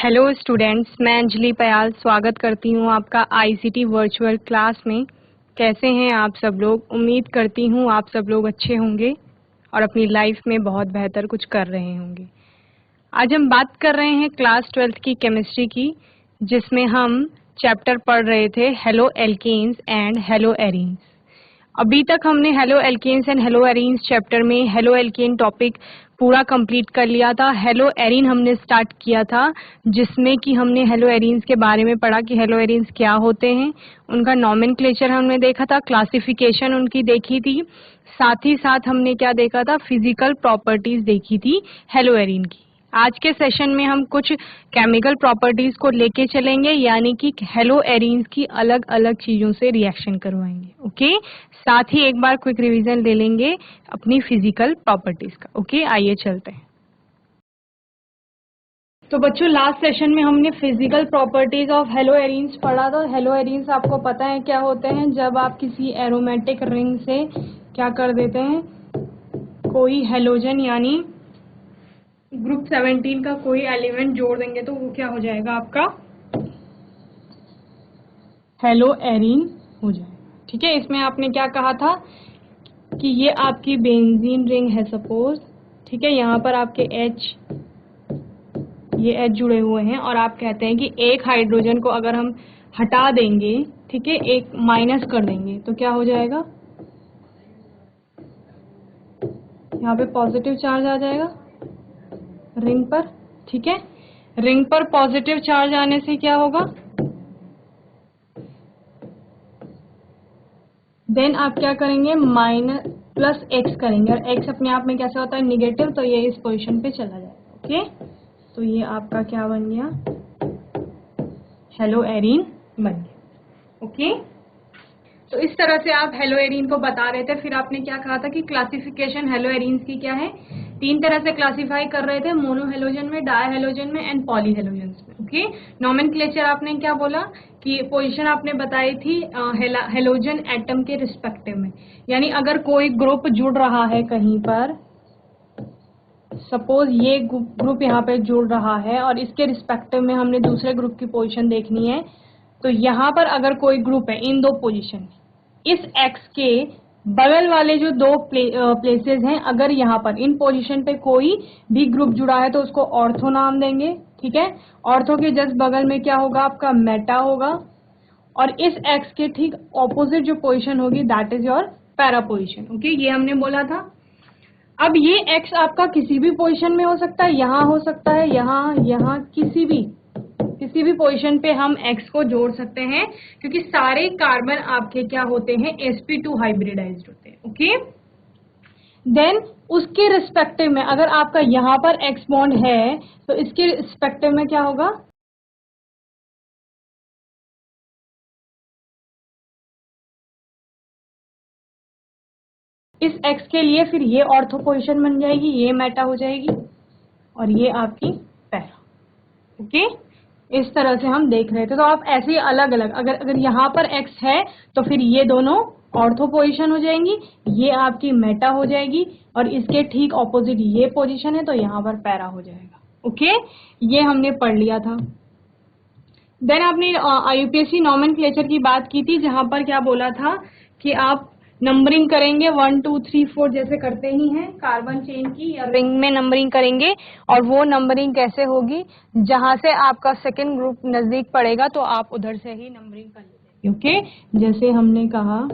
Hello students, मैं अंजलि पयाल स्वागत करती हूँ आपका आईसीटी वर्चुअल क्लास में। कैसे हैं आप सब लोग? उम्मीद करती हूँ आप सब लोग अच्छे होंगे और अपनी लाइफ में बहुत बेहतर कुछ कर रहे होंगे। आज हम बात कर रहे हैं क्लास 12th की केमिस्ट्री की, जिसमें हम चैप्टर पढ़ रहे थे haloalkanes and haloarenes. अभी तक हमने haloalkanes and haloarenes chapter में हेलो एल्केन टॉपिक पूरा कंप्लीट कर लिया था। हेलो एरीन हमने स्टार्ट किया था, जिसमें कि हमने हेलो एरीन्स के बारे में पढ़ा कि हेलो एरीन्स क्या होते हैं, उनका नॉमेनक्लेचर हमने देखा था, क्लासिफिकेशन उनकी देखी थी, साथ ही साथ हमने क्या देखा था, फिजिकल प्रॉपर्टीज देखी थी हेलो एरीन की। आज के सेशन में हम कुछ केमिकल प्रॉपर्टीज को लेके चलेंगे, यानी कि हेलो एरीन्स की अलग अलग चीजों से रिएक्शन करवाएंगे। ओके, साथ ही एक बार क्विक रिवीजन ले लेंगे अपनी फिजिकल प्रॉपर्टीज का। ओके, आइए चलते हैं। तो बच्चों, लास्ट सेशन में हमने physical properties of hello arenes पढ़ा था। हेलो एरीन्स आपको पता है क्या होते हैं? जब आप किसी एरोमेटिक रिंग से क्या कर देते हैं, कोई हेलोजन यानी ग्रुप 17 का कोई एलिमेंट जोड़ देंगे तो वो क्या हो जाएगा, आपका हेलो एरीन हो जाएगा। ठीक है, इसमें आपने क्या कहा था कि ये आपकी बेंजीन रिंग है सपोज। ठीक है, यहाँ पर आपके ये H जुड़े हुए हैं और आप कहते हैं कि एक हाइड्रोजन को अगर हम हटा देंगे, ठीक है, एक माइनस कर देंगे तो क्या हो जाएगा, यहाँ पे पॉजिटिव चार्ज आ जाएगा रिंग पर। ठीक है, रिंग पर पॉजिटिव चार्ज आने से क्या होगा, देन आप क्या करेंगे, माइनस प्लस एक्स करेंगे, और एक्स अपने आप में कैसा होता है, निगेटिव, तो ये इस पोजीशन पे चला जाएगा। ओके, तो ये आपका क्या बन गया, हेलो एरीन बन गया। ओके, तो इस तरह से आप हेलो एरीन को बता रहे थे। फिर आपने क्या कहा था कि क्लासिफिकेशन हेलो एरीन्स की क्या है, 3 तरह से क्लासिफाई कर रहे थे, मोनो हेलोजन में, डाई हेलोजन में एंड पॉली हेलोजन में। ओके, नॉमेनक्लेचर आपने क्या बोला कि पोजीशन आपने बताई थी हेलोजन एटम के रिस्पेक्टिव में, यानी अगर कोई ग्रुप जुड़ रहा है कहीं पर, सपोज ये ग्रुप यहाँ पे जुड़ रहा है और इसके रिस्पेक्टिव में हमने दूसरे ग्रुप की पोजीशन देखनी है, तो यहाँ पर अगर कोई ग्रुप है इन दो पोजीशन, इस एक्स के बगल वाले जो दो प्लेसेस हैं, अगर यहाँ पर इन पोजीशन पे कोई भी ग्रुप जुड़ा है तो उसको ऑर्थो नाम देंगे। ठीक है, ऑर्थो के जस्ट बगल में क्या होगा, आपका मेटा होगा, और इस एक्स के ठीक ऑपोजिट जो पोजीशन होगी that is your para position. Okay, ये हमने बोला था। अब ये एक्स आपका किसी भी पोजीशन में हो सकता है, यहाँ हो सकता है, यहाँ किसी भी पोजीशन पे हम एक्स को जोड़ सकते हैं, क्योंकि सारे कार्बन आपके क्या होते हैं, sp2 हाइब्रिडाइज्ड होते हैं। ओके, देन उसके रिस्पेक्टिव में अगर आपका यहाँ पर एक्स बॉन्ड है तो इसके रिस्पेक्टिव में क्या होगा, इस एक्स के लिए फिर ये ऑर्थो पोजीशन बन जाएगी, ये मेटा हो जाएगी और ये आपकी पैरा। ओके, इस तरह से हम देख रहे थे। तो आप ऐसे ही अलग अलग, अगर यहाँ पर एक्स है तो फिर ये दोनों ऑर्थो पोजीशन हो जाएंगी, ये आपकी मेटा हो जाएगी, और इसके ठीक ऑपोजिट ये पोजीशन है तो यहाँ पर पैरा हो जाएगा। ओके, ये हमने पढ़ लिया था। देन आपने यूपीएससी नॉमेनक्लेचर की बात की थी, जहां पर क्या बोला था कि आप नंबरिंग करेंगे 1 2 3 4 जैसे करते ही हैं कार्बन चेन की, या रिंग में नंबरिंग करेंगे, और वो नंबरिंग कैसे होगी, जहां से आपका सेकंड ग्रुप नजदीक पड़ेगा तो आप उधर से ही नंबरिंग कर लीजिए। ओके, जैसे हमने कहा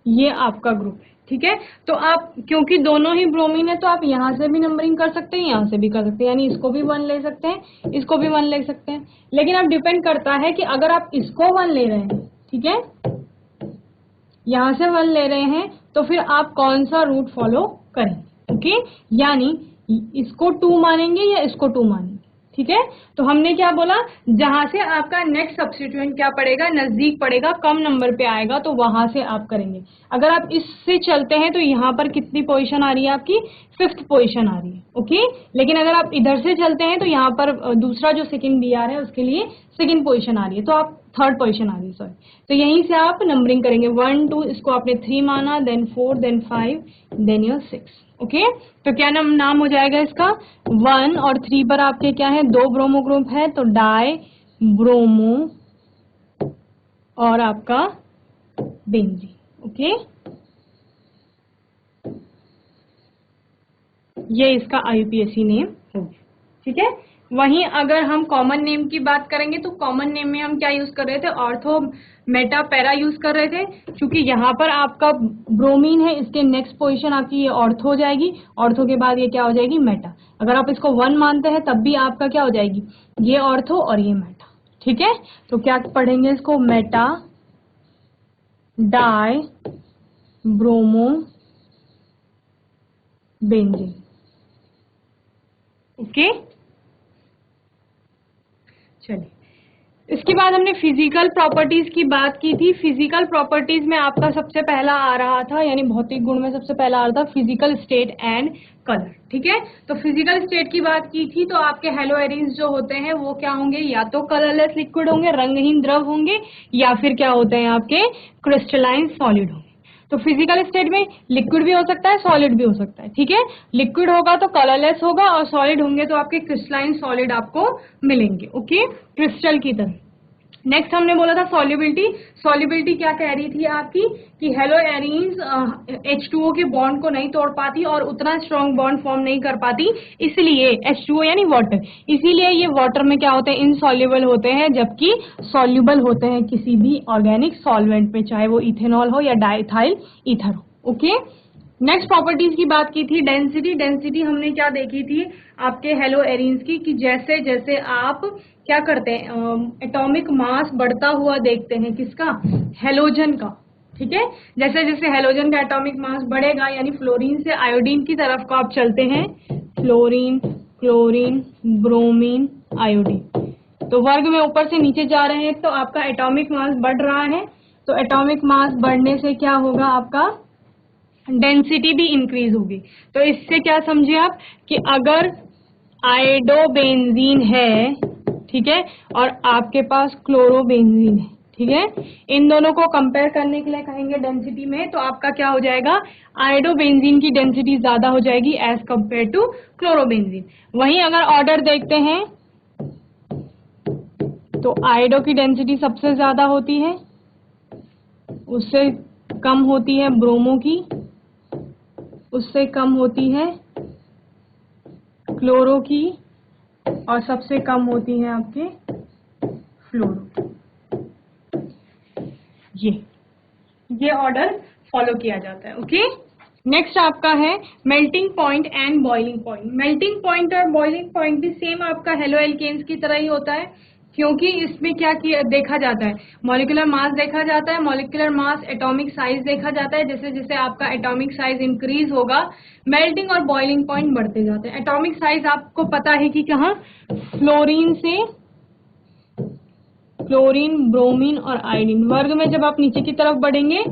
ये आपका ग्रुप है। ठीक है, तो आप क्योंकि दोनों ही ब्रोमीन है तो आप यहाँ से भी नंबरिंग कर सकते हैं, यहाँ से भी कर सकते हैं, यानी इसको भी 1 ले सकते हैं, इसको भी 1 ले सकते हैं। लेकिन अब डिपेंड करता है कि अगर आप इसको 1 ले रहे हैं, ठीक है, यहाँ से 1 ले रहे हैं, तो फिर आप कौन सा रूट फॉलो करेंगे। ओके, यानी इसको 2 मानेंगे या इसको 2 मानेंगे। ठीक है, तो हमने क्या बोला, जहां से आपका नेक्स्ट सब्स्टिट्यूएंट क्या पड़ेगा, नजदीक पड़ेगा, कम नंबर पे आएगा, तो वहां से आप करेंगे। अगर आप इससे चलते हैं तो यहाँ पर कितनी पोजीशन आ रही है आपकी, 5th पोजीशन आ रही है। ओके, लेकिन अगर आप इधर से चलते हैं तो यहाँ पर दूसरा जो सेकंड BR है उसके लिए सेकंड पोजीशन आ रही है, तो आप थर्ड पोजीशन आ रही है, सॉरी। तो यहीं से आप नंबरिंग करेंगे 1 2, इसको आपने 3 माना, then 4, then 5, then your 6। Okay, तो क्या नाम हो जाएगा इसका? 1 और 3 पर आपके क्या है? 2 ब्रोमो ग्रुप है, तो डाई ब्रोमो और आपका बेंजीन। ओके, ये इसका IUPAC नेम होगा। ठीक है, वहीं अगर हम कॉमन नेम की बात करेंगे तो कॉमन नेम में हम क्या यूज कर रहे थे? ऑर्थो मेटा पैरा यूज कर रहे थे, क्योंकि यहाँ पर आपका ब्रोमीन है, इसके नेक्स्ट पोजीशन आपकी ये ऑर्थो हो जाएगी, ऑर्थो के बाद ये क्या हो जाएगी? मेटा। अगर आप इसको 1 मानते हैं तब भी आपका क्या हो जाएगी? ये ऑर्थो और ये मेटा। ठीक है, तो क्या पढ़ेंगे इसको? Meta die bromo benzene. Okay, चलिए, इसके बाद हमने फिजिकल प्रॉपर्टीज की बात की थी। फिजिकल प्रॉपर्टीज में आपका सबसे पहला आ रहा था, यानी भौतिक गुण में सबसे पहला आ रहा था फिजिकल स्टेट एंड कलर। ठीक है, तो फिजिकल स्टेट की बात की थी, तो आपके हेलोएरिन्स जो होते हैं वो क्या होंगे? या तो कलरलेस लिक्विड होंगे, रंगहीन द्रव होंगे, या फिर क्या होते हैं आपके? क्रिस्टलाइन सॉलिड होंगे। तो फिजिकल स्टेट में लिक्विड भी हो सकता है, सॉलिड भी हो सकता है। ठीक है, लिक्विड होगा तो कलरलेस होगा, और सॉलिड होंगे तो आपके क्रिस्टलाइन सॉलिड आपको मिलेंगे। ओके, क्रिस्टल की तरह। नेक्स्ट हमने बोला था सॉल्युबिलिटी। सॉल्युबिलिटी क्या कह रही थी आपकी? कि हेलोएरिन्स H2O के बॉन्ड को नहीं तोड़ पाती और उतना स्ट्रॉन्ग बॉन्ड फॉर्म नहीं कर पाती, इसलिए H2O यानी वाटर, इसीलिए ये वाटर में क्या होते हैं? इनसॉल्युबल होते हैं, जबकि सॉल्युबल होते हैं किसी भी ऑर्गेनिक सॉल्वेंट में, चाहे वो इथेनॉल हो या डाइथाइल ईथर हो। ओके, नेक्स्ट प्रॉपर्टीज की बात की थी डेंसिटी। डेंसिटी हमने क्या देखी थी आपके हेलोएरिन्स की? कि जैसे जैसे आप क्या करते हैं? एटॉमिक मास बढ़ता हुआ देखते हैं, किसका? हेलोजन का। ठीक है, जैसे जैसे हेलोजन का एटॉमिक मास बढ़ेगा, यानी फ्लोरीन से आयोडीन की तरफ को आप चलते हैं, फ्लोरीन, क्लोरीन, ब्रोमीन, आयोडीन, तो वर्ग में ऊपर से नीचे जा रहे हैं, तो आपका एटॉमिक मास बढ़ रहा है। तो एटॉमिक मास बढ़ने से क्या होगा? आपका डेंसिटी भी इंक्रीज होगी। तो इससे क्या समझे आप? कि अगर आयोडोबेंजीन है, ठीक है, और आपके पास क्लोरोबेंजीन है, ठीक है, इन दोनों को कंपेयर करने के लिए कहेंगे डेंसिटी में, तो आपका क्या हो जाएगा? आयोडोबेंजीन की डेंसिटी ज्यादा हो जाएगी एज कंपेयर टू क्लोरोबेंजीन। वहीं अगर ऑर्डर देखते हैं तो आयोडो की डेंसिटी सबसे ज्यादा होती है, उससे कम होती है ब्रोमो की, उससे कम होती है क्लोरो की, और सबसे कम होती है आपके फ्लोरो। ये ऑर्डर फॉलो किया जाता है। ओके, नेक्स्ट आपका है melting point and boiling point. Melting point और बॉइलिंग पॉइंट भी सेम आपका हेलो एल्केन्स की तरह ही होता है, क्योंकि इसमें क्या किया देखा जाता है? मॉलिक्यूलर मास देखा जाता है, मॉलिक्यूलर मास, एटॉमिक साइज देखा जाता है। जैसे जैसे आपका एटॉमिक साइज इंक्रीज होगा, मेल्टिंग और बॉइलिंग पॉइंट बढ़ते जाते हैं। एटॉमिक साइज आपको पता है कि कहाँ? फ्लोरीन से क्लोरीन, ब्रोमीन और आयोडीन, वर्ग में जब आप नीचे की तरफ बढ़ेंगे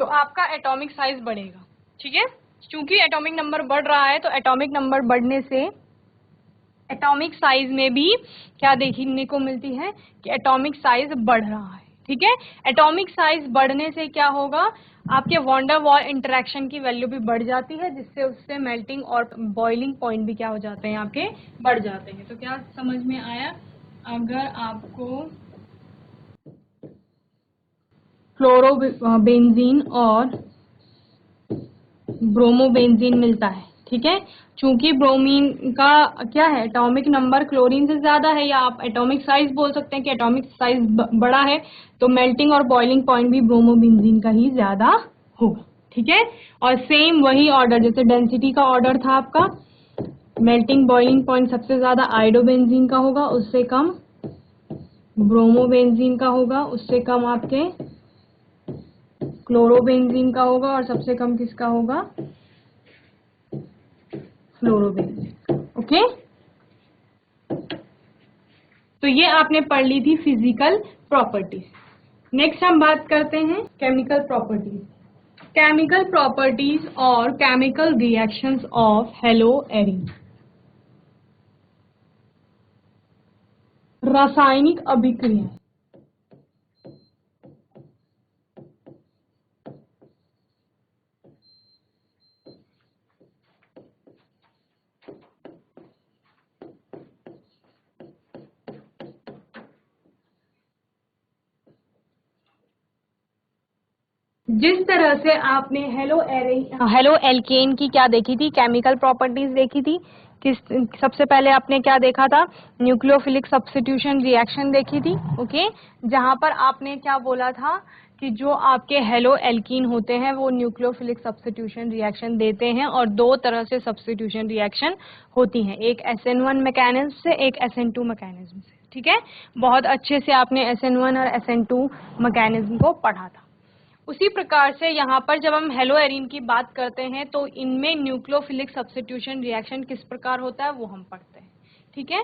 तो आपका एटॉमिक साइज बढ़ेगा। ठीक है, क्योंकि एटॉमिक नंबर बढ़ रहा है, तो एटॉमिक नंबर बढ़ने से एटॉमिक साइज में भी क्या देखने को मिलती है? कि एटॉमिक साइज बढ़ रहा है। ठीक है, एटॉमिक साइज बढ़ने से क्या होगा? आपके वॉन्डर वॉल इंटरेक्शन की वैल्यू भी बढ़ जाती है, जिससे उससे मेल्टिंग और बॉइलिंग पॉइंट भी क्या हो जाते हैं? आपके बढ़ जाते हैं। तो क्या समझ में आया? अगर आपको क्लोरोबेंजीन और ब्रोमोबेंजीन मिलता है, ठीक है, चूंकि ब्रोमीन का क्या है? एटॉमिक नंबर क्लोरीन से ज्यादा है, या आप एटॉमिक साइज बोल सकते हैं कि एटॉमिक साइज बड़ा है, तो मेल्टिंग और बॉइलिंग पॉइंट भी ब्रोमोबेंजीन का ही ज्यादा होगा। ठीक है, और सेम वही ऑर्डर, जैसे डेंसिटी का ऑर्डर था आपका, मेल्टिंग बॉइलिंग पॉइंट सबसे ज्यादा आयोडोबेंजीन का होगा, उससे कम ब्रोमोबेंजीन का होगा, उससे कम आपके क्लोरोबेंजीन का होगा, और सबसे कम किसका होगा? फ्लोरोबेंजीन। ओके, तो ये आपने पढ़ ली थी फिजिकल प्रॉपर्टीज। नेक्स्ट हम बात करते हैं केमिकल प्रॉपर्टीज। केमिकल प्रॉपर्टीज और केमिकल रिएक्शंस ऑफ हेलोएरिन। रासायनिक अभिक्रियाएं। जिस तरह से आपने हेलो एल्केन की क्या देखी थी, केमिकल प्रॉपर्टीज देखी थी, किस सबसे पहले आपने क्या देखा था, न्यूक्लियोफिलिक सब्स्टिट्यूशन रिएक्शन देखी थी। ओके, जहां पर आपने क्या बोला था कि जो आपके हेलो एल्कीन होते हैं वो न्यूक्लियोफिलिक सब्स्टिट्यूशन रिएक्शन देते हैं, और दो तरह से सब्स्टिट्यूशन रिएक्शन होती हैं, एक SN1 मैकेनिज्म से, एक SN2 मैकेनिज्म से। ठीक है, बहुत अच्छे से आपने SN1 और SN2 मैकेनिज्म को पढ़ा था। उसी प्रकार से यहाँ पर जब हम हेलो एरीन की बात करते हैं तो इनमें न्यूक्लियोफिलिक सब्स्टिट्यूशन रिएक्शन किस प्रकार होता है वो हम पढ़ते हैं। ठीक है,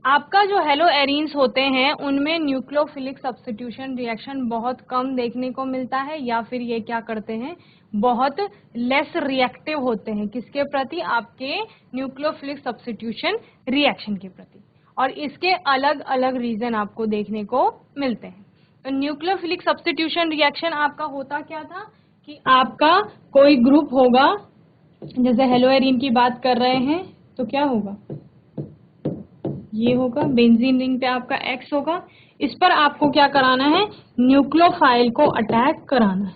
आपका जो हेलो एरीन्स होते हैं उनमें न्यूक्लियोफिलिक सब्स्टिट्यूशन रिएक्शन बहुत कम देखने को मिलता है, या फिर ये क्या करते हैं, बहुत लेस रिएक्टिव होते हैं किसके प्रति, आपके न्यूक्लियोफिलिक सब्स्टिट्यूशन रिएक्शन के प्रति, और इसके अलग अलग रीजन आपको देखने को मिलते हैं। तो न्यूक्लियोफिलिक सब्स्टिट्यूशन रिएक्शन आपका होता क्या था कि आपका कोई ग्रुप होगा, जैसे हेलो एरीन की बात कर रहे हैं तो क्या होगा, ये होगा बेंजीन रिंग पे आपका X होगा, इस पर आपको क्या कराना है, न्यूक्लियोफाइल को अटैक कराना है।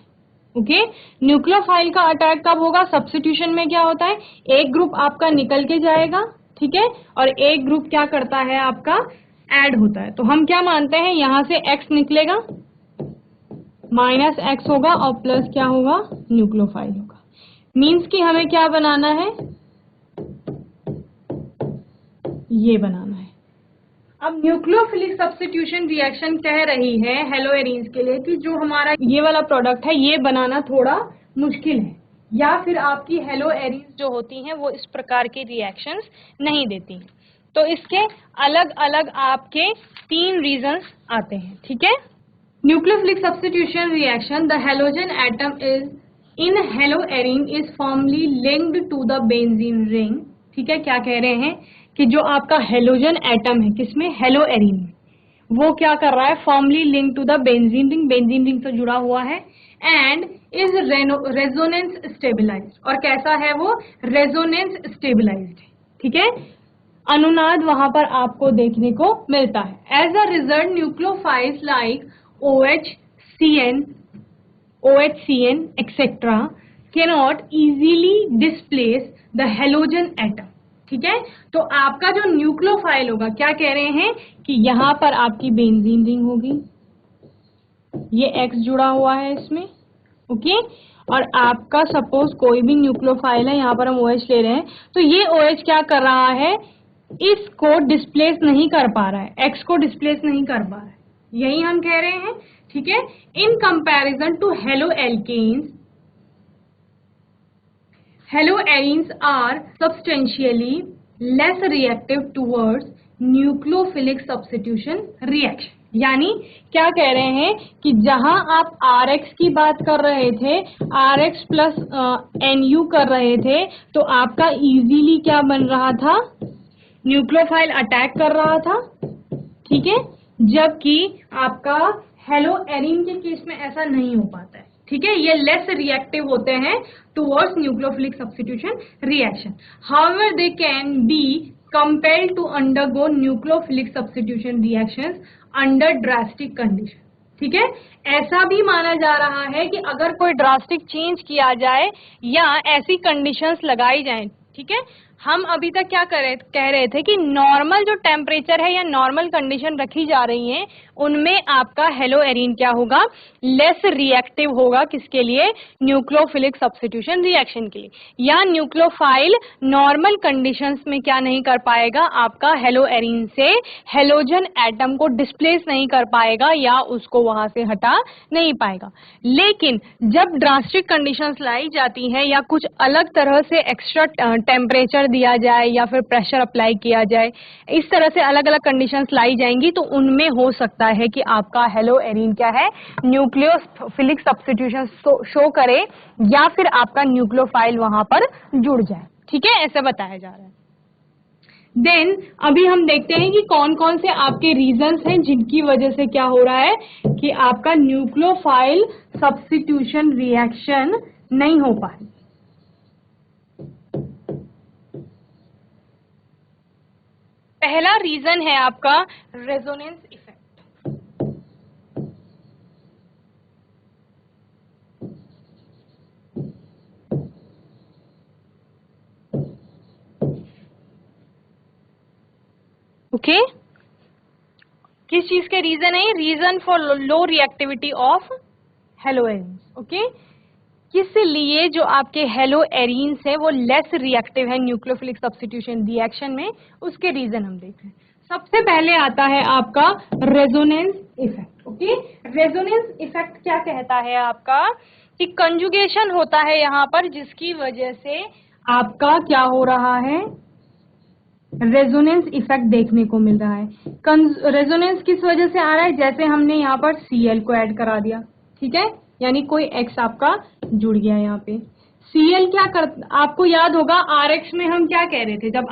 ओके, न्यूक्लियोफाइल का अटैक कब होगा, सब्स्टिट्यूशन में क्या होता है, एक ग्रुप आपका निकल के जाएगा, ठीक है, और एक ग्रुप क्या करता है आपका ऐड होता है। तो हम क्या मानते हैं, यहां से X निकलेगा, -X होगा और प्लस क्या होगा, न्यूक्लियोफाइल होगा। मीन्स कि हमें क्या बनाना है, ये बनाना है। अब न्यूक्लियोफिलिक सब्स्टिट्यूशन रिएक्शन कह रही है हेलो एरीन्स के लिए कि जो हमारा ये वाला प्रोडक्ट है ये बनाना थोड़ा मुश्किल है, या फिर आपकी हेलो एरीन्स जो होती हैं वो इस प्रकार के रिएक्शंस नहीं देती हैं। तो इसके अलग अलग आपके 3 रीजंस आते हैं। ठीक है, nucleophilic substitution reaction, the halogen atom is in haloarene is formally linked to the benzene ring. ठीक है, क्या कह रहे हैं कि जो आपका हेलोजन एटम है किसमें, हेलो एरीन में, वो क्या कर रहा है, formally link to the benzene ring से जुड़ा हुआ है, एंड इज रेजोनेंस स्टेबलाइज्ड, और कैसा है वो, रेजोनेंस स्टेबलाइज्ड। ठीक है, अनुनाद वहां पर आपको देखने को मिलता है। As a result nucleophiles like OHCN etcetera cannot easily displace the halogen atom. ठीक है, तो आपका जो न्यूक्लियोफाइल होगा, क्या कह रहे हैं कि यहां पर आपकी बेंजीन रिंग होगी, ये X जुड़ा हुआ है इसमें, ओके, और आपका सपोज कोई भी न्यूक्लियोफाइल है, यहां पर हम OH ले रहे हैं, तो ये OH क्या कर रहा है, इसको डिस्प्लेस नहीं कर पा रहा है, X को डिस्प्लेस नहीं कर पा रहा है, यही हम कह रहे हैं। ठीक है, in comparison to haloalkanes, haloarenes are substantially less reactive towards nucleophilic substitution reaction. यानी क्या कह रहे हैं कि जहां आप RX की बात कर रहे थे, RX प्लस NU कर रहे थे, तो आपका इजीली क्या बन रहा था, न्यूक्लियोफाइल अटैक कर रहा था। ठीक है, जबकि आपका हेलो एरीन के केस में ऐसा नहीं हो पाता है। ठीक है, ये लेस रिएक्टिव होते हैं towards nucleophilic substitution reaction. However they can be compelled to undergo nucleophilic substitution reactions under drastic condition. ठीक है, ऐसा भी माना जा रहा है कि अगर कोई ड्रास्टिक चेंज किया जाए या ऐसी कंडीशंस लगाई जाएं, ठीक है, हम अभी तक क्या कह रहे थे कि नॉर्मल जो टेम्परेचर है या नॉर्मल कंडीशन रखी जा रही हैं उनमें आपका हेलो एरीन क्या होगा, लेस रिएक्टिव होगा, किसके लिए, न्यूक्लियोफिलिक सब्स्टिट्यूशन रिएक्शन के लिए, या न्यूक्लियोफाइल नॉर्मल कंडीशंस में क्या नहीं कर पाएगा, आपका हेलो एरीन से हेलोजन एटम को डिस्प्लेस नहीं कर पाएगा या उसको वहां से हटा नहीं पाएगा। लेकिन जब ड्रास्टिक कंडीशंस लाई जाती हैं या कुछ अलग तरह से एक्स्ट्रा टेम्परेचर दिया जाए या फिर प्रेशर अप्लाई किया जाए, इस तरह से अलग अलग कंडीशंस लाई जाएंगी, तो उनमें हो सकता है कि आपका हेलो एरीन क्या है, न्यूक्लियोफिलिक सब्स्टिट्यूशन शो करे या फिर आपका न्यूक्लियोफाइल वहां पर जुड़ जाए। ठीक है, ऐसा बताया जा रहा है। देन अभी हम देखते हैं कि कौन कौन से आपके रीजंस हैं जिनकी वजह से क्या हो रहा है कि आपका न्यूक्लियोफाइल सब्स्टिट्यूशन रिएक्शन नहीं हो पा रही। पहला रीजन है आपका रेजोनेंस इफेक्ट। ओके, किस चीज के रीजन है? Reason for low reactivity of haloarenes. Okay, किस लिए जो आपके हेलो एरीन्स है वो लेस रिएक्टिव है न्यूक्लियोफिलिक सब्स्टिट्यूशन रिएक्शन में, उसके रीजन हम देख रहे हैं। सबसे पहले आता है आपका resonance effect. Okay, resonance effect क्या कहता है आपका कि कंजुगेशन होता है यहाँ पर, जिसकी वजह से आपका क्या हो रहा है, रेजोनेंस इफेक्ट देखने को मिल रहा है। रेजोनेंस किस वजह से आ रहा है? जैसे हमने यहाँ पर Cl को ऐड करा दिया, ठीक है, यानी कोई X आपका जुड़ गया यहाँ पे। Cl क्या कर, आपको याद होगा Rx में हम क्या कह रहे थे, जब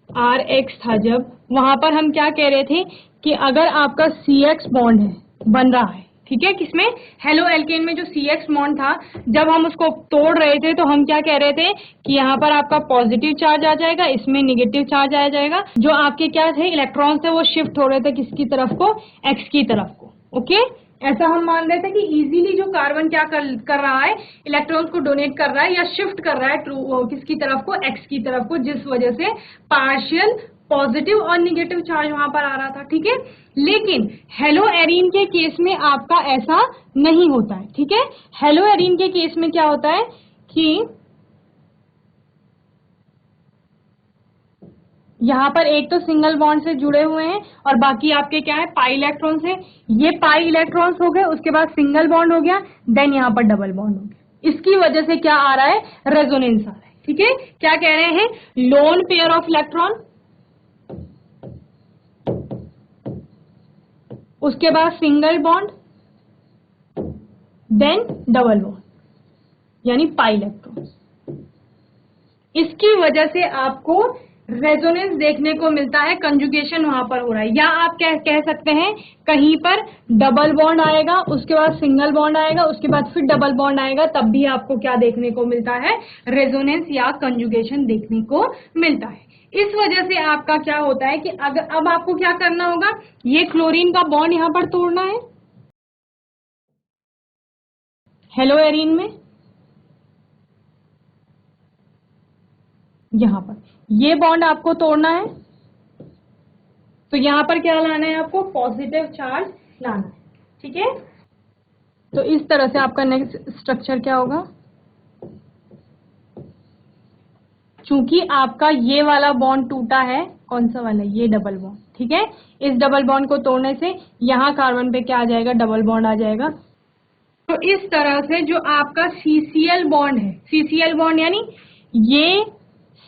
Rx था जब, वहां पर हम क्या कह रहे थे कि अगर आपका CX बॉन्ड है बन रहा है, ठीक है, किसमें, हेलो एल्केन में जो CX बॉन्ड था, जब हम उसको तोड़ रहे थे तो हम क्या कह रहे थे कि यहाँ पर आपका पॉजिटिव चार्ज आ जाएगा, इसमें निगेटिव चार्ज आ जाएगा। जो आपके क्या थे इलेक्ट्रॉन थे वो शिफ्ट हो रहे थे किसकी तरफ को, X की तरफ को। ओके, ऐसा हम मान रहे थे कि इजीली जो कार्बन क्या कर रहा है, इलेक्ट्रॉन्स को डोनेट कर रहा है या शिफ्ट कर रहा है किसकी तरफ को, X की तरफ को, जिस वजह से पार्शियल पॉजिटिव और निगेटिव चार्ज वहां पर आ रहा था। ठीक है, लेकिन हेलो एरीन के केस में आपका ऐसा नहीं होता है। ठीक है, हेलो एरीन के केस में क्या होता है कि यहाँ पर एक तो सिंगल बॉन्ड से जुड़े हुए हैं और बाकी आपके क्या है, पाई इलेक्ट्रॉन्स है। ये पाई इलेक्ट्रॉन्स हो गए, उसके बाद सिंगल बॉन्ड हो गया, देन यहाँ पर डबल बॉन्ड हो गया। इसकी वजह से क्या आ रहा है, रेजोनेंस आ रहा है। ठीक है, क्या कह रहे हैं, लोन पेयर ऑफ इलेक्ट्रॉन, उसके बाद single bond, then double bond, यानी पाई इलेक्ट्रॉन। इसकी वजह से आपको रेजोनेंस देखने को मिलता है, कंजुगेशन वहां पर हो रहा है। या आप कह सकते हैं कहीं पर डबल बॉन्ड आएगा, उसके बाद सिंगल बॉन्ड आएगा, उसके बाद फिर डबल बॉन्ड आएगा, तब भी आपको क्या देखने को मिलता है, रेजोनेंस या कंजुगेशन देखने को मिलता है। इस वजह से आपका क्या होता है कि अगर अब आपको क्या करना होगा, ये क्लोरीन का बॉन्ड यहां पर तोड़ना है हेलो एरीन में, यहां पर ये बॉन्ड आपको तोड़ना है, तो यहां पर क्या लाना है, आपको पॉजिटिव चार्ज लाना है। ठीक है, तो इस तरह से आपका नेक्स्ट स्ट्रक्चर क्या होगा, चूंकि आपका ये वाला बॉन्ड टूटा है, कौन सा वाला, ये डबल बॉन्ड। ठीक है, इस डबल बॉन्ड को तोड़ने से यहां कार्बन पे क्या आ जाएगा, डबल बॉन्ड आ जाएगा। तो इस तरह से जो आपका CCl बॉन्ड है, CCl बॉन्ड यानी ये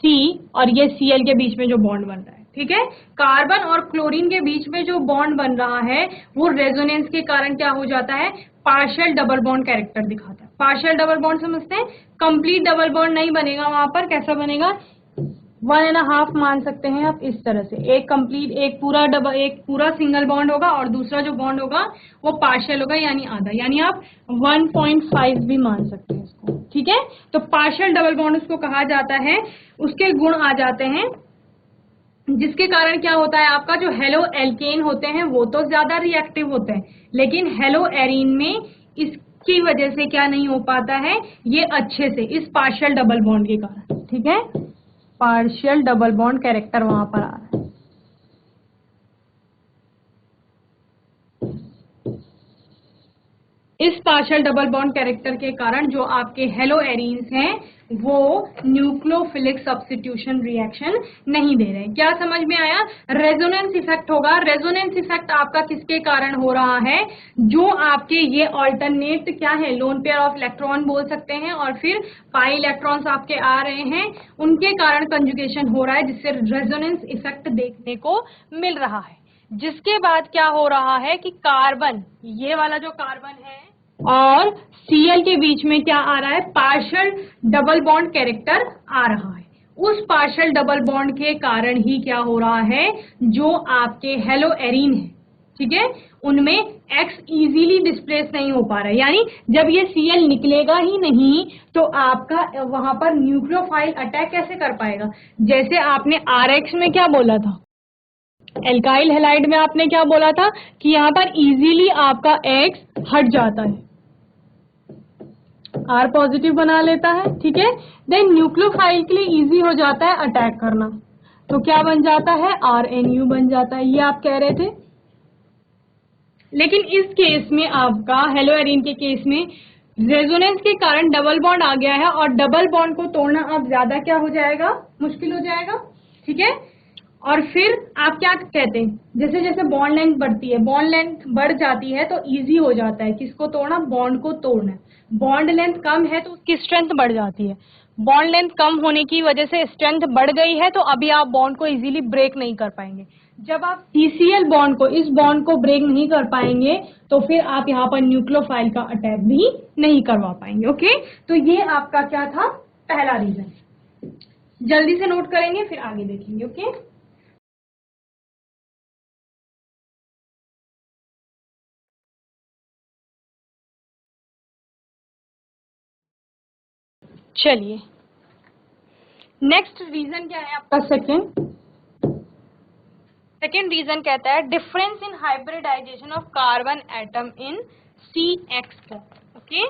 C और ये Cl के बीच में जो बॉन्ड बन रहा है, ठीक है, कार्बन और क्लोरीन के बीच में जो बॉन्ड बन रहा है वो रेजोनेंस के कारण क्या हो जाता है, पार्शियल डबल बॉन्ड कैरेक्टर दिखाता है। पार्शियल डबल बॉन्ड समझते हैं, कंप्लीट डबल बॉन्ड नहीं बनेगा वहां पर, कैसा बनेगा, 1.5 मान सकते हैं आप इस तरह से, एक कंप्लीट, एक पूरा सिंगल बॉन्ड होगा और दूसरा जो बॉन्ड होगा वो पार्शियल होगा यानी आधा, यानी आप 1.5 भी मान सकते हैं इसको। ठीक है, तो पार्शियल डबल बॉन्ड उसको कहा जाता है, उसके गुण आ जाते हैं, जिसके कारण क्या होता है, आपका जो हेलो एल्केन होते हैं वो तो ज्यादा रिएक्टिव होते हैं, लेकिन हेलो एरीन में इसकी वजह से क्या नहीं हो पाता है, ये अच्छे से, इस पार्शियल डबल बॉन्ड के कारण। ठीक है, पार्शियल डबल बॉन्ड कैरेक्टर वहां पर आ रहा है। इस पार्शियल डबल बॉन्ड कैरेक्टर के कारण जो आपके हेलो एरीन्स हैं वो न्यूक्लियोफिलिक सब्स्टिट्यूशन रिएक्शन नहीं दे रहे। क्या समझ में आया, रेजोनेंस इफेक्ट होगा। रेजोनेंस इफेक्ट आपका किसके कारण हो रहा है, जो आपके ये ऑल्टरनेट क्या है, लोन पेयर ऑफ इलेक्ट्रॉन बोल सकते हैं, और फिर पाई इलेक्ट्रॉन्स आपके आ रहे हैं, उनके कारण कंजुगेशन हो रहा है, जिससे रेजोनेंस इफेक्ट देखने को मिल रहा है। जिसके बाद क्या हो रहा है कि कार्बन, ये वाला जो कार्बन है और Cl के बीच में क्या आ रहा है, पार्शियल डबल बॉन्ड कैरेक्टर आ रहा है। उस पार्शियल डबल बॉन्ड के कारण ही क्या हो रहा है, जो आपके हेलो एरीन है, ठीक है, उनमें X इजीली डिस्प्लेस नहीं हो पा रहा है। यानी जब ये Cl निकलेगा ही नहीं तो आपका वहां पर न्यूक्लियोफाइल अटैक कैसे कर पाएगा। जैसे आपने Rx में क्या बोला था, एल्काइल हैलाइड में आपने क्या बोला था कि यहां पर इजीली आपका X हट जाता है, R पॉजिटिव बना लेता है, ठीक है, देन न्यूक्लियोफाइल के लिए इजी हो जाता है अटैक करना, तो क्या बन जाता है, RNU बन जाता है, ये आप कह रहे थे। लेकिन इस केस में आपका हेलो एरीन के केस में रेजोनेंस के कारण डबल बॉन्ड आ गया है और डबल बॉन्ड को तोड़ना अब ज्यादा क्या हो जाएगा, मुश्किल हो जाएगा, ठीक है। और फिर आप क्या कहते हैं, जैसे जैसे बॉन्ड लेंथ बढ़ती है, बॉन्ड लेंथ बढ़ जाती है तो इजी हो जाता है किसको तोड़ना, बॉन्ड को तोड़ना। बॉन्ड लेंथ कम है तो उसकी स्ट्रेंथ बढ़ जाती है, बॉन्ड लेंथ कम होने की वजह से स्ट्रेंथ बढ़ गई है तो अभी आप बॉन्ड को इजीली ब्रेक नहीं कर पाएंगे। जब आप CCl बॉन्ड को, इस बॉन्ड को ब्रेक नहीं कर पाएंगे तो फिर आप यहाँ पर न्यूक्लियोफाइल का अटैक भी नहीं करवा पाएंगे। ओके, तो ये आपका क्या था, पहला रीजन। जल्दी से नोट करेंगे फिर आगे देखेंगे। ओके, चलिए नेक्स्ट रीजन क्या है आपका, सेकेंड रीजन कहता है difference in hybridisation of carbon atom in CX bond. Okay,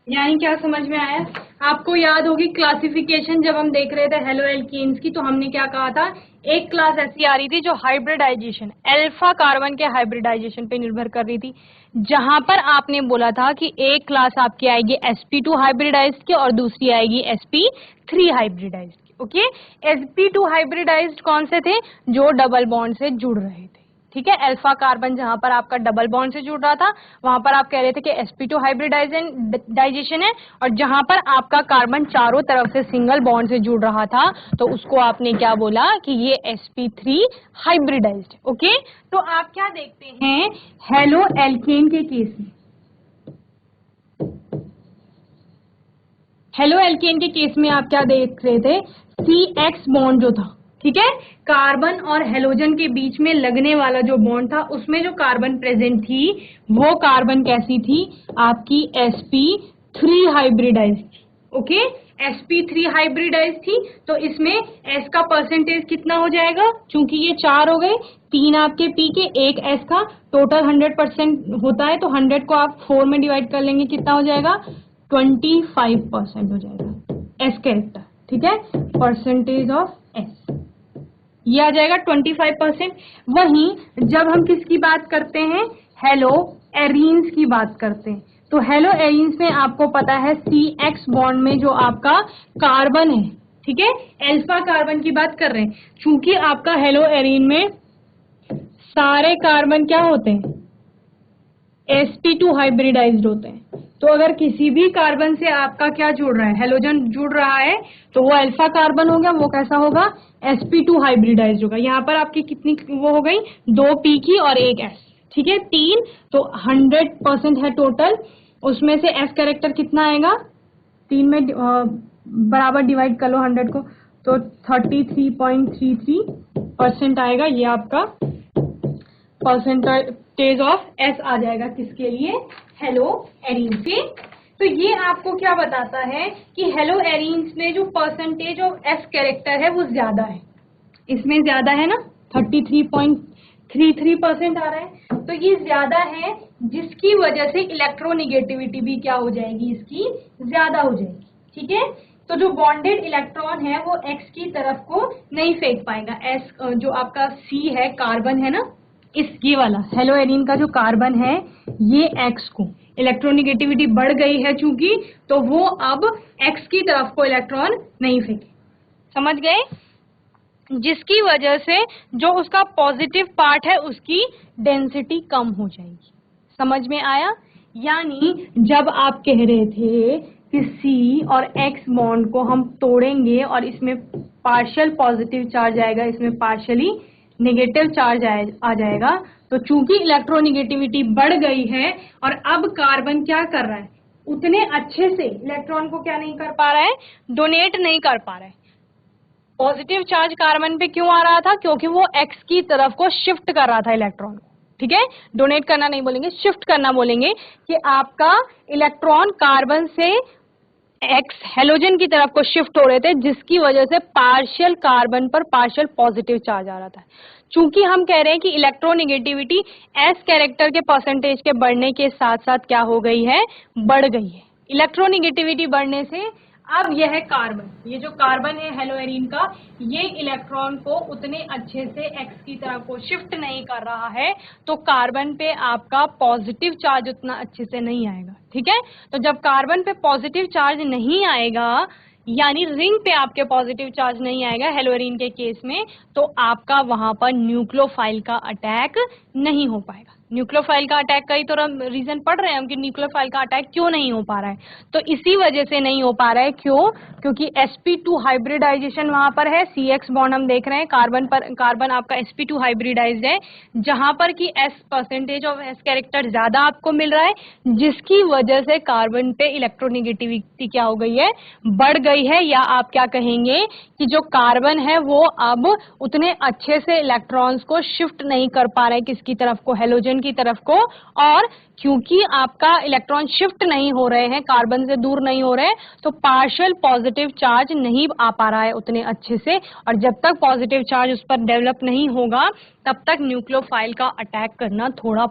यानी क्या समझ में आया, आपको याद होगी क्लासिफिकेशन जब हम देख रहे थे हेलो एल्कीन्स की, तो हमने क्या कहा था, एक क्लास ऐसी आ रही थी जो हाइब्रिडाइजेशन अल्फा कार्बन के हाइब्रिडाइजेशन पे निर्भर कर रही थी, जहां पर आपने बोला था कि एक क्लास आपकी आएगी sp2 हाइब्रिडाइज्ड की और दूसरी आएगी sp3 हाइब्रिडाइज्ड की। ओके, sp2 हाइब्रिडाइज्ड कौन से थे, जो डबल बॉन्ड से जुड़ रहे थे, ठीक है, अल्फा कार्बन जहां पर आपका डबल बॉन्ड से जुड़ रहा था वहां पर आप कह रहे थे कि sp2 हाइब्रिडाइजेशन है, और जहां पर आपका कार्बन चारों तरफ से सिंगल बॉन्ड से जुड़ रहा था तो उसको आपने क्या बोला कि ये sp3 हाइब्रिडाइज्ड। ओके, तो आप क्या देखते हैं हेलो एल्केन के केस में, हेलो एल्केन के केस में आप क्या देख रहे थे, CX बॉन्ड जो था, ठीक है, कार्बन और हेलोजन के बीच में लगने वाला जो बॉन्ड था उसमें जो कार्बन प्रेजेंट थी वो कार्बन कैसी थी, आपकी sp3 हाइब्रिडाइज्ड थी। ओके, sp3 हाइब्रिडाइज्ड थी, तो इसमें s का परसेंटेज कितना हो जाएगा, चूंकि ये 4 हो गए, 3 आपके p के, 1 s का, टोटल 100% होता है तो 100 को आप 4 में डिवाइड कर लेंगे, कितना हो जाएगा, 25% हो जाएगा s कैरेक्टर, ठीक है, परसेंटेज ऑफ s ये आ जाएगा 25%। वहीं जब हम किसकी बात करते हैं, हेलो एरीन्स की बात करते हैं, तो हेलो एरीन्स में आपको पता है CX बॉन्ड में जो आपका कार्बन है, ठीक है, अल्फा कार्बन की बात कर रहे हैं, चूंकि आपका हेलो एरीन में सारे कार्बन क्या होते हैं, sp2 हाइब्रिडाइज्ड होते हैं, तो अगर किसी भी कार्बन से आपका क्या जुड़ रहा है, हेलोजन जुड़ रहा है, तो वो अल्फा कार्बन हो गया, वो कैसा होगा, sp2 हाइब्रिडाइज्ड होगा। यहाँ पर आपकी कितनी वो हो गई, 2 p की और 1 s, ठीक है, 3, तो 100% है टोटल, उसमें से s कैरेक्टर कितना आएगा, 3 में बराबर डिवाइड कर लो 100 को, तो 33.33% आएगा, ये आपका परसेंटेज ऑफ s आ जाएगा, किसके लिए, हेलो एरीन के। तो ये आपको क्या बताता है कि हेलो एरीन्स में जो परसेंटेज ऑफ s कैरेक्टर है वो ज्यादा है, इसमें ज्यादा है ना, 33.33% आ रहा है, तो ये ज्यादा है, जिसकी वजह से इलेक्ट्रोनिगेटिविटी भी क्या हो जाएगी, इसकी ज्यादा हो जाएगी, ठीक है। तो जो बॉन्डेड इलेक्ट्रॉन है वो एक्स की तरफ को नहीं फेंक पाएगा। एस जो आपका सी है, कार्बन है ना, ये वाला हेलोएरिन का जो कार्बन है ये एक्स को, इलेक्ट्रोनिगेटिविटी बढ़ गई है चूंकि, तो वो अब एक्स की तरफ को इलेक्ट्रॉन नहीं फेंके। समझ गए? जिसकी वजह से जो उसका पॉजिटिव पार्ट है उसकी डेंसिटी कम हो जाएगी। समझ में आया? यानी जब आप कह रहे थे कि सी और एक्स बॉन्ड को हम तोड़ेंगे और इसमें पार्शियल पॉजिटिव चार्ज आएगा, इसमें पार्शियली नेगेटिव चार्ज आ जाएगा, तो चूंकि इलेक्ट्रोनिगेटिविटी बढ़ गई है और अब कार्बन क्या कर रहा है, उतने अच्छे से इलेक्ट्रॉन को क्या नहीं कर पा रहा है, डोनेट नहीं कर पा रहा है। पॉजिटिव चार्ज कार्बन पे क्यों आ रहा था? क्योंकि वो एक्स की तरफ को शिफ्ट कर रहा था इलेक्ट्रॉन को। ठीक है, डोनेट करना नहीं बोलेंगे, शिफ्ट करना बोलेंगे कि आपका इलेक्ट्रॉन कार्बन से एक्स हेलोजन की तरफ को शिफ्ट हो रहे थे, जिसकी वजह से पार्शियल कार्बन पर पार्शियल पॉजिटिव चार्ज आ रहा था। चूंकि हम कह रहे हैं कि इलेक्ट्रोनिगेटिविटी एस कैरेक्टर के परसेंटेज के बढ़ने के साथ साथ क्या हो गई है, बढ़ गई है। इलेक्ट्रोनिगेटिविटी बढ़ने से अब यह कार्बन, ये जो कार्बन है हेलोएरिन का, ये इलेक्ट्रॉन को उतने अच्छे से एक्स की तरफ को शिफ्ट नहीं कर रहा है, तो कार्बन पे आपका पॉजिटिव चार्ज उतना अच्छे से नहीं आएगा। ठीक है, तो जब कार्बन पे पॉजिटिव चार्ज नहीं आएगा, यानी रिंग पे आपके पॉजिटिव चार्ज नहीं आएगा हेलोएरिन के केस में, तो आपका वहां पर न्यूक्लियोफाइल का अटैक नहीं हो पाएगा। न्यूक्लियोफाइल का अटैक का ही तो रीजन पढ़ रहे हैं हम कि न्यूक्लियोफाइल का अटैक क्यों नहीं हो पा रहा है, तो इसी वजह से नहीं हो पा रहा है। क्यों? क्योंकि sp2 हाइब्रिडाइजेशन वहां पर है, CX बॉन्ड हम देख रहे हैं, कार्बन आपका sp2 हाइब्रिडाइज्ड है, जहां पर कि s percentage of s character ज्यादा आपको मिल रहा है, जिसकी वजह से कार्बन पे इलेक्ट्रोनिगेटिविटी क्या हो गई है, बढ़ गई है। या आप क्या कहेंगे कि जो कार्बन है वो अब उतने अच्छे से इलेक्ट्रॉन्स को शिफ्ट नहीं कर पा रहा है, किसकी तरफ को, हेलोजन की तरफ को, और क्योंकि आपका इलेक्ट्रॉन शिफ्ट नहीं हो रहे हैं, कार्बन से दूर नहीं हो रहे, तो पार्शियल पॉजिटिव चार्ज नहीं आ पा रहा है उतने अच्छे से, और जब तक पॉजिटिव चार्ज उस पर डेवलप नहीं होगा तब तक न्यूक्लियोफाइल का अटैक करना थोड़ा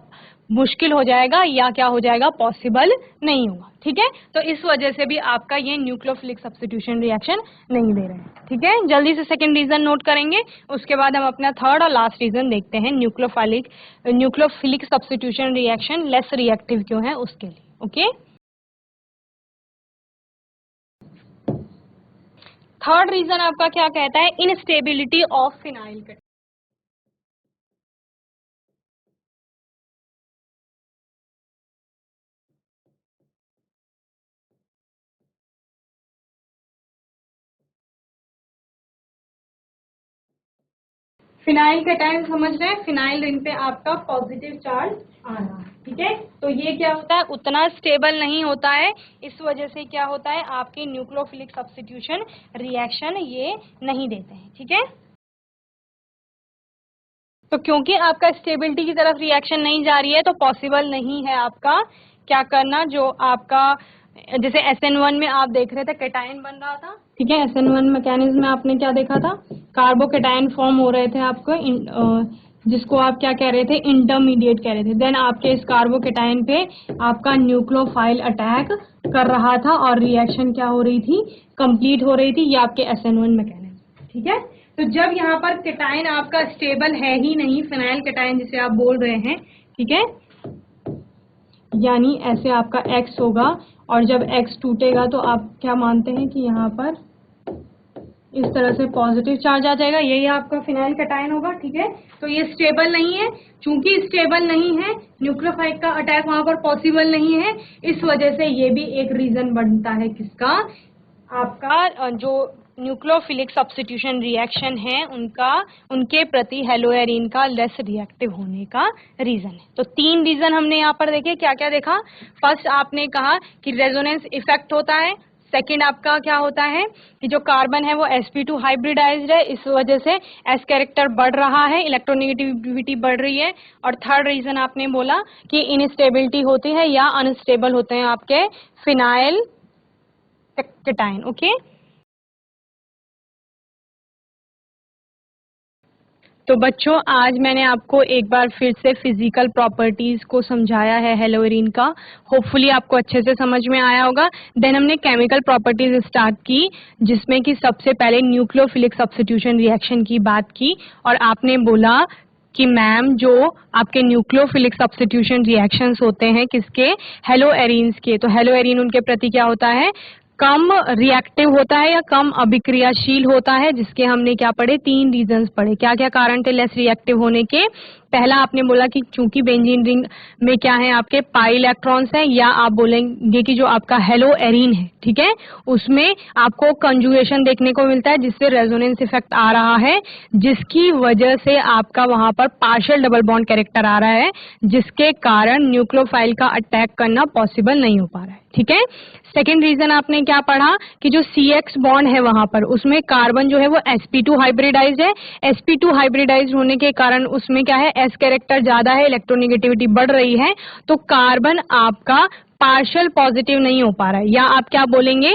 मुश्किल हो जाएगा, या क्या हो जाएगा, पॉसिबल नहीं होगा। ठीक है, तो इस वजह से भी आपका ये न्यूक्लियोफिलिक सब्स्टिट्यूशन रिएक्शन नहीं दे रहे हैं। ठीक है, जल्दी से सेकंड रीजन नोट करेंगे, उसके बाद हम अपना थर्ड और लास्ट रीजन देखते हैं, nucleophilic substitution reaction less reactive क्यों है उसके लिए। ओके, थर्ड रीजन आपका क्या कहता है, instability of phenyl cation. Phenyl cation समझ रहे हैं, फिनाइल रिंग पे आपका पॉजिटिव चार्ज आ रहा है। ठीक है, तो ये क्या होता है, उतना स्टेबल नहीं होता है, इस वजह से क्या होता है, आपके न्यूक्लियोफिलिक सब्स्टिट्यूशन रिएक्शन ये नहीं देते हैं। ठीक है, तो क्योंकि आपका स्टेबिलिटी की तरफ रिएक्शन नहीं जा रही है, तो पॉसिबल नहीं है आपका क्या करना, जो आपका जैसे SN1 में आप देख रहे थे कैटायन बन रहा था। ठीक है, SN1 मैकेनिज्म में आपने क्या देखा था, कार्बोकैटायन फॉर्म हो रहे थे आपको, जिसको आप क्या कह रहे थे, इंटरमीडिएट कह रहे थे। देन आपके इस कार्बोकैटायन पे आपका न्यूक्लियोफाइल अटैक कर रहा था और रिएक्शन क्या हो रही थी, कंप्लीट हो रही थी, ये आपके SN1 मैकेनिज्म। ठीक है, तो जब यहाँ पर कैटायन आपका स्टेबल है ही नहीं, फिनाइल कैटायन जिसे आप बोल रहे हैं, ठीक है, यानी ऐसे आपका X होगा, और जब X टूटेगा तो आप क्या मानते हैं कि यहाँ पर इस तरह से पॉजिटिव चार्ज आ जाएगा, यही आपका फिनाइल कैटायन होगा। ठीक है, तो ये स्टेबल नहीं है, चूंकि स्टेबल नहीं है, न्यूक्लियोफाइल का अटैक वहां पर पॉसिबल नहीं है, इस वजह से ये भी एक रीजन बनता है किसका, आपका जो न्यूक्लियोफिलिक सब्स्टिट्यूशन रिएक्शन है उनके प्रति हेलोएरिन का लेस रिएक्टिव होने का रीजन है। तो तीन रीजन हमने यहाँ पर देखे, क्या क्या देखा, फर्स्ट आपने कहा कि रेजोनेंस इफेक्ट होता है, सेकंड आपका क्या होता है कि जो कार्बन है वो sp2 हाइब्रिडाइज्ड है, इस वजह से s कैरेक्टर बढ़ रहा है, इलेक्ट्रोनिगेटिविटी बढ़ रही है, और थर्ड रीजन आपने बोला कि इनस्टेबिलिटी होती है या अनस्टेबल होते हैं आपके फिनाइल कैटायन। ओके, तो बच्चों, आज मैंने आपको एक बार फिर से फिजिकल प्रॉपर्टीज को समझाया है हेलोएरीन का। होपफुली आपको अच्छे से समझ में आया होगा। देन हमने केमिकल प्रॉपर्टीज स्टार्ट की, जिसमें कि सबसे पहले न्यूक्लियोफिलिक सब्स्टिट्यूशन रिएक्शन की बात की, और आपने बोला कि मैम जो आपके न्यूक्लियोफिलिक सब्स्टिट्यूशन रिएक्शंस होते हैं किसके, हेलोएरीन्स के, तो हेलोएरीन उनके प्रति क्या होता है, कम रिएक्टिव होता है या कम अभिक्रियाशील होता है, जिसके हमने क्या पढ़े, 3 रीजंस पढ़े। क्या क्या कारण थे लेस रिएक्टिव होने के। पहला आपने बोला कि चूंकि बेंजीन रिंग में क्या है, आपके पाई इलेक्ट्रॉन्स हैं, या आप बोलेंगे कि जो आपका हेलोएरीन है, ठीक है, उसमें आपको कंजुगेशन देखने को मिलता है, जिससे रेजोनेंस इफेक्ट आ रहा है, जिसकी वजह से आपका वहां पर पार्शियल डबल बॉन्ड कैरेक्टर आ रहा है, जिसके कारण न्यूक्लियोफाइल का अटैक करना पॉसिबल नहीं हो पा रहा है। ठीक है। सेकेंड रीजन आपने क्या पढ़ा कि जो CX बॉन्ड है वहां पर, उसमें कार्बन जो है वो sp2 हाइब्रिडाइज है। sp2 हाइब्रिडाइज होने के कारण उसमें क्या है, s कैरेक्टर ज्यादा है, इलेक्ट्रोनेगेटिविटी बढ़ रही है, तो कार्बन आपका पार्शियल पॉजिटिव नहीं हो पा रहा है, या आप क्या बोलेंगे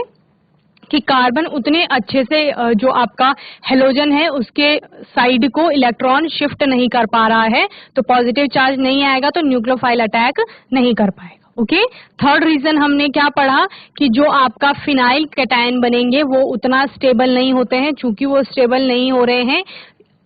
कि कार्बन उतने अच्छे से जो आपका हेलोजन है उसके साइड को इलेक्ट्रॉन शिफ्ट नहीं कर पा रहा है, तो पॉजिटिव चार्ज नहीं आएगा, तो न्यूक्लियोफाइल अटैक नहीं कर पाएगा। ओके। थर्ड रीजन हमने क्या पढ़ा कि जो आपका फिनाइल कैटायन बनेंगे वो उतना स्टेबल नहीं होते हैं, चूंकि वो स्टेबल नहीं हो रहे हैं,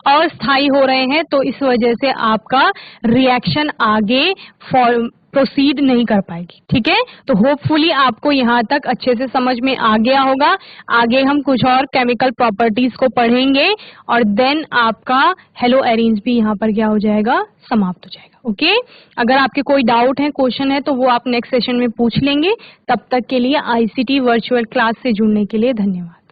अस्थायी हो रहे हैं, तो इस वजह से आपका रिएक्शन आगे प्रोसीड नहीं कर पाएगी। ठीक है। तो होपफुली आपको यहाँ तक अच्छे से समझ में आ गया होगा। आगे हम कुछ और केमिकल प्रॉपर्टीज को पढ़ेंगे, और देन आपका हेलोएरीन्स भी यहाँ पर क्या हो जाएगा, समाप्त हो जाएगा। ओके। अगर आपके कोई डाउट है, क्वेश्चन है, तो वो आप नेक्स्ट सेशन में पूछ लेंगे। तब तक के लिए ICT वर्चुअल क्लास से जुड़ने के लिए धन्यवाद।